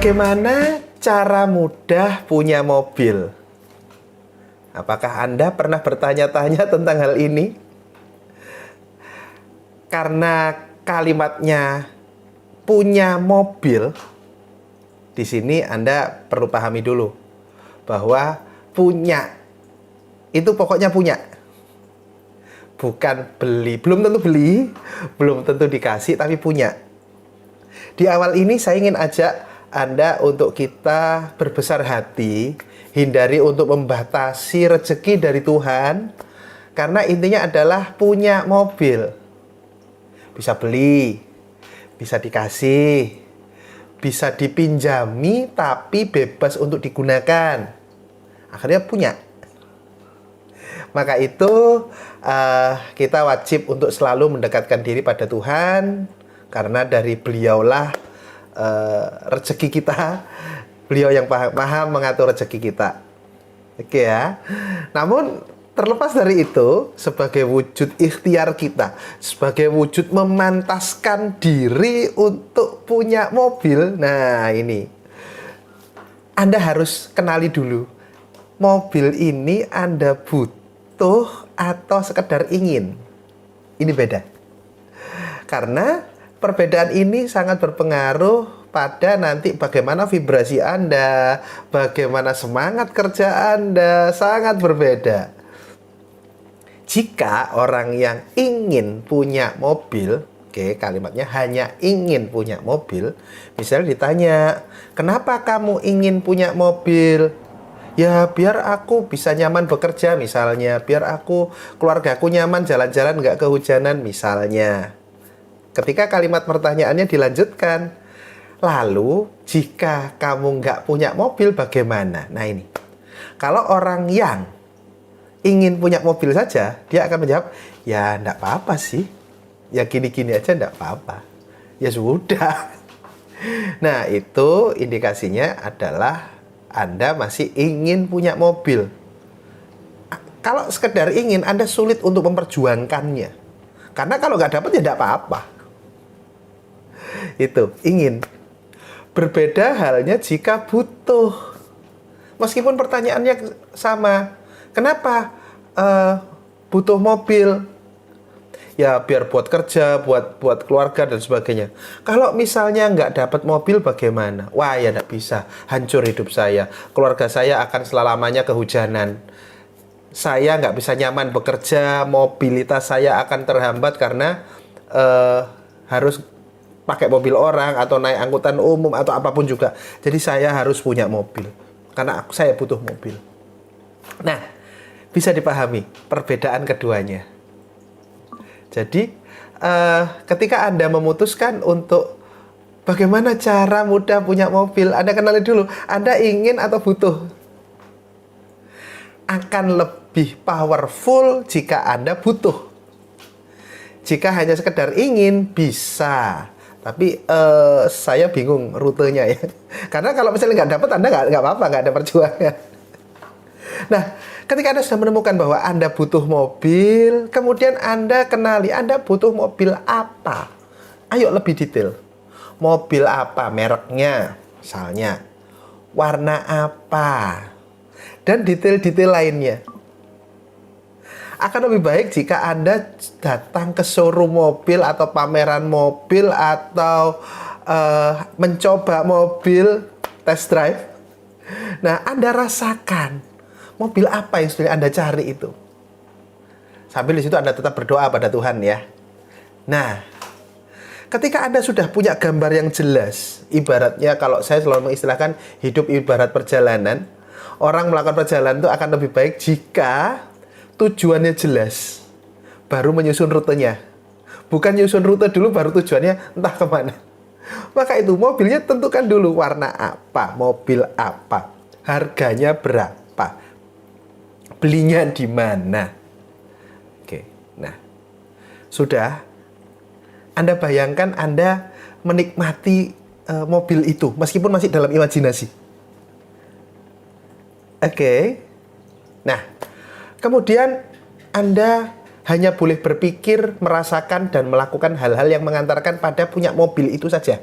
Bagaimana cara mudah punya mobil? Apakah Anda pernah bertanya-tanya tentang hal ini? Karena kalimatnya punya mobil, di sini Anda perlu pahami dulu bahwa punya itu pokoknya punya. Bukan beli, belum tentu beli, belum tentu dikasih, tapi punya. Di awal ini saya ingin ajak Anda untuk kita berbesar hati, hindari untuk membatasi rezeki dari Tuhan, karena intinya adalah punya mobil. Bisa beli, bisa dikasih, bisa dipinjami, tapi bebas untuk digunakan. Akhirnya punya. Maka itu kita wajib untuk selalu mendekatkan diri pada Tuhan, karena dari beliaulah rezeki kita, beliau yang maha mengatur rezeki kita. Oke ya. Namun terlepas dari itu, sebagai wujud ikhtiar kita, sebagai wujud memantaskan diri untuk punya mobil, nah ini Anda harus kenali dulu, mobil ini Anda butuh atau sekedar ingin. Ini beda. Karena perbedaan ini sangat berpengaruh pada nanti bagaimana vibrasi Anda, bagaimana semangat kerja Anda, sangat berbeda. Jika orang yang ingin punya mobil, oke, kalimatnya hanya ingin punya mobil, misalnya ditanya, kenapa kamu ingin punya mobil? Ya, biar aku bisa nyaman bekerja misalnya, biar keluargaku nyaman jalan-jalan nggak kehujanan misalnya. Ketika kalimat pertanyaannya dilanjutkan, lalu jika kamu nggak punya mobil bagaimana? Nah ini, kalau orang yang ingin punya mobil saja, dia akan menjawab, ya nggak apa-apa sih, ya gini-gini aja nggak apa-apa, ya sudah. Nah itu indikasinya adalah Anda masih ingin punya mobil. Kalau sekedar ingin, Anda sulit untuk memperjuangkannya, karena kalau nggak dapat ya nggak apa-apa. Itu ingin. Berbeda halnya jika butuh. Meskipun pertanyaannya sama, kenapa butuh mobil? Ya biar buat kerja, buat keluarga dan sebagainya. Kalau misalnya nggak dapat mobil bagaimana? Wah ya nggak bisa, hancur hidup saya. Keluarga saya akan selamanya kehujanan. Saya nggak bisa nyaman bekerja, mobilitas saya akan terhambat karena harus pakai mobil orang atau naik angkutan umum atau apapun juga. Jadi saya harus punya mobil karena saya butuh mobil. Nah, bisa dipahami perbedaan keduanya. Jadi ketika Anda memutuskan untuk bagaimana cara mudah punya mobil, Anda kenali dulu, Anda ingin atau butuh. Akan lebih powerful jika Anda butuh. Jika hanya sekedar ingin, bisa. Tapi saya bingung rutenya ya. Karena kalau misalnya nggak dapat, Anda nggak apa-apa, nggak ada perjuangan. Nah, ketika Anda sudah menemukan bahwa Anda butuh mobil, kemudian Anda kenali Anda butuh mobil apa. Ayo lebih detail. Mobil apa, mereknya, misalnya. Warna apa. Dan detail-detail lainnya. Akan lebih baik jika Anda datang ke showroom mobil atau pameran mobil atau mencoba mobil, test drive. Nah, Anda rasakan mobil apa yang sudah Anda cari itu. Sambil di situ Anda tetap berdoa pada Tuhan ya. Nah, ketika Anda sudah punya gambar yang jelas, ibaratnya kalau saya selalu mengistilahkan hidup ibarat perjalanan, orang melakukan perjalanan itu akan lebih baik jika tujuannya jelas, baru menyusun rutenya. Bukan nyusun rute dulu, baru tujuannya entah kemana. Maka itu mobilnya tentukan dulu warna apa, mobil apa, harganya berapa, belinya di mana. Oke, nah sudah. Anda bayangkan Anda menikmati mobil itu, meskipun masih dalam imajinasi. Oke, nah kemudian Anda hanya boleh berpikir, merasakan, dan melakukan hal-hal yang mengantarkan pada punya mobil itu saja.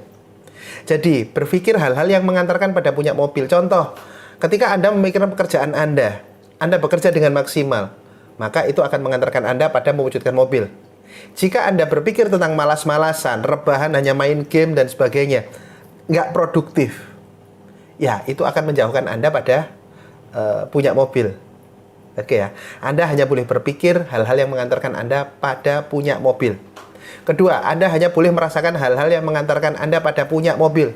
Jadi, berpikir hal-hal yang mengantarkan pada punya mobil. Contoh, ketika Anda memikirkan pekerjaan Anda bekerja dengan maksimal, maka itu akan mengantarkan Anda pada mewujudkan mobil. Jika Anda berpikir tentang malas-malasan, rebahan, hanya main game, dan sebagainya, nggak produktif, ya itu akan menjauhkan Anda pada punya mobil. Oke ya, Anda hanya boleh berpikir hal-hal yang mengantarkan Anda pada punya mobil. Kedua, Anda hanya boleh merasakan hal-hal yang mengantarkan Anda pada punya mobil.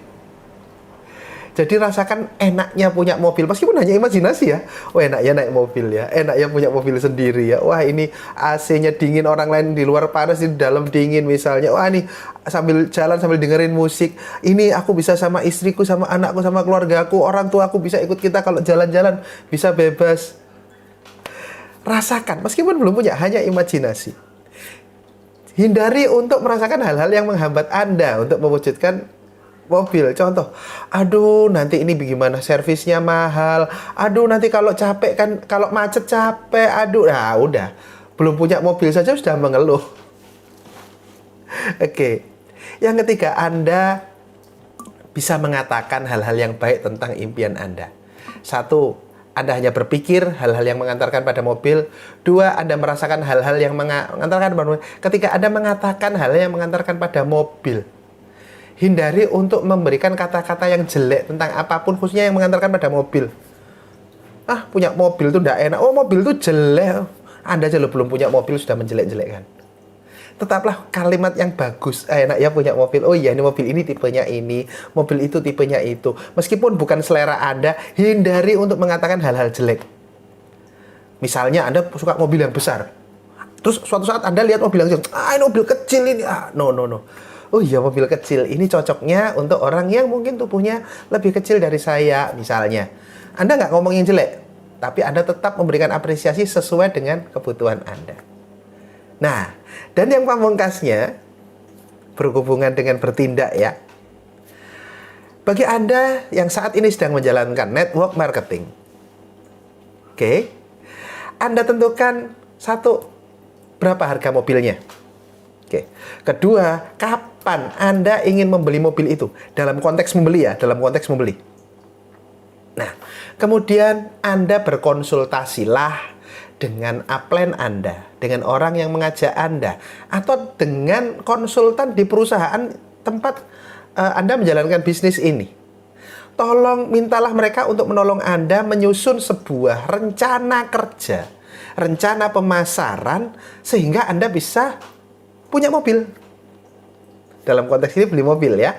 Jadi rasakan enaknya punya mobil, meskipun hanya imajinasi ya. Oh enaknya naik mobil ya, enaknya punya mobil sendiri ya. Wah ini AC-nya dingin, orang lain di luar panas, di dalam dingin misalnya. Wah ini sambil jalan sambil dengerin musik. Ini aku bisa sama istriku, sama anakku, sama keluargaku, orang tua aku bisa ikut kita kalau jalan-jalan, bisa bebas. Rasakan, meskipun belum punya, hanya imajinasi. Hindari untuk merasakan hal-hal yang menghambat Anda untuk mewujudkan mobil. Contoh, aduh nanti ini bagaimana, servisnya mahal. Aduh nanti kalau capek kan, kalau macet capek. Aduh, nah udah. Belum punya mobil saja sudah mengeluh. Oke. Yang ketiga, Anda bisa mengatakan hal-hal yang baik tentang impian Anda. Satu, Anda hanya berpikir hal-hal yang mengantarkan pada mobil. Dua, Anda merasakan hal-hal yang mengantarkan pada mobil. Ketika Anda mengatakan hal yang mengantarkan pada mobil, hindari untuk memberikan kata-kata yang jelek tentang apapun, khususnya yang mengantarkan pada mobil. Ah, punya mobil itu tidak enak. Oh, mobil itu jelek. Anda aja belum punya mobil sudah menjelek-jelekkan. Tetaplah kalimat yang bagus. Enak ya punya mobil. Oh iya, ini mobil ini tipenya ini, mobil itu tipenya itu. Meskipun bukan selera Anda, hindari untuk mengatakan hal-hal jelek. Misalnya Anda suka mobil yang besar. Terus suatu saat Anda lihat mobil yang kecil. Ah, ini mobil kecil ini. Ah, no. Oh iya, mobil kecil. Ini cocoknya untuk orang yang mungkin tubuhnya lebih kecil dari saya, misalnya. Anda nggak ngomong yang jelek, tapi Anda tetap memberikan apresiasi sesuai dengan kebutuhan Anda. Nah, dan yang pamungkasnya berhubungan dengan bertindak ya. Bagi Anda yang saat ini sedang menjalankan network marketing, oke, Anda tentukan satu, berapa harga mobilnya. Oke. Kedua, kapan Anda ingin membeli mobil itu? Dalam konteks membeli ya, dalam konteks membeli. Nah, kemudian Anda berkonsultasilah dengan upline Anda, dengan orang yang mengajak Anda, atau dengan konsultan di perusahaan tempat Anda menjalankan bisnis ini. Tolong mintalah mereka untuk menolong Anda menyusun sebuah rencana kerja, rencana pemasaran, sehingga Anda bisa punya mobil. Dalam konteks ini beli mobil ya.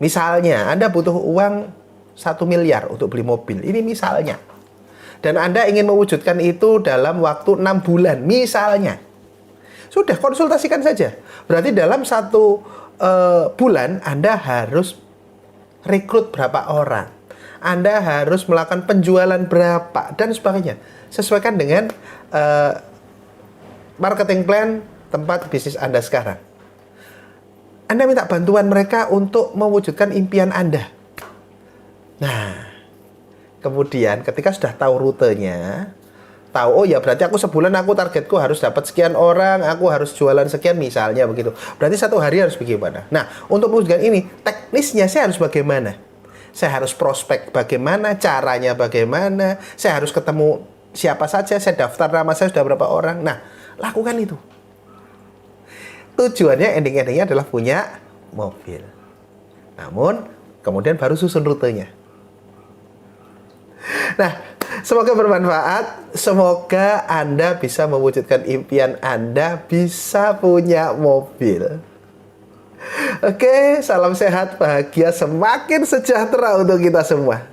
Misalnya Anda butuh uang 1 miliar untuk beli mobil. Ini misalnya. Dan Anda ingin mewujudkan itu dalam waktu 6 bulan, misalnya. Sudah, konsultasikan saja. Berarti dalam 1 bulan, Anda harus rekrut berapa orang. Anda harus melakukan penjualan berapa, dan sebagainya. Sesuaikan dengan marketing plan tempat bisnis Anda sekarang. Anda minta bantuan mereka untuk mewujudkan impian Anda. Nah, kemudian ketika sudah tahu rutenya, tahu, oh ya berarti aku sebulan aku targetku harus dapat sekian orang, aku harus jualan sekian misalnya begitu. Berarti 1 hari harus bagaimana? Nah, untuk mewujudkan ini, teknisnya saya harus bagaimana? Saya harus prospek bagaimana, caranya bagaimana, saya harus ketemu siapa saja, saya daftar nama saya sudah berapa orang. Nah, lakukan itu. Tujuannya ending-endingnya adalah punya mobil. Namun, kemudian baru susun rutenya. Nah, semoga bermanfaat. Semoga Anda bisa mewujudkan impian Anda, bisa punya mobil. Oke, salam sehat, bahagia, semakin sejahtera untuk kita semua.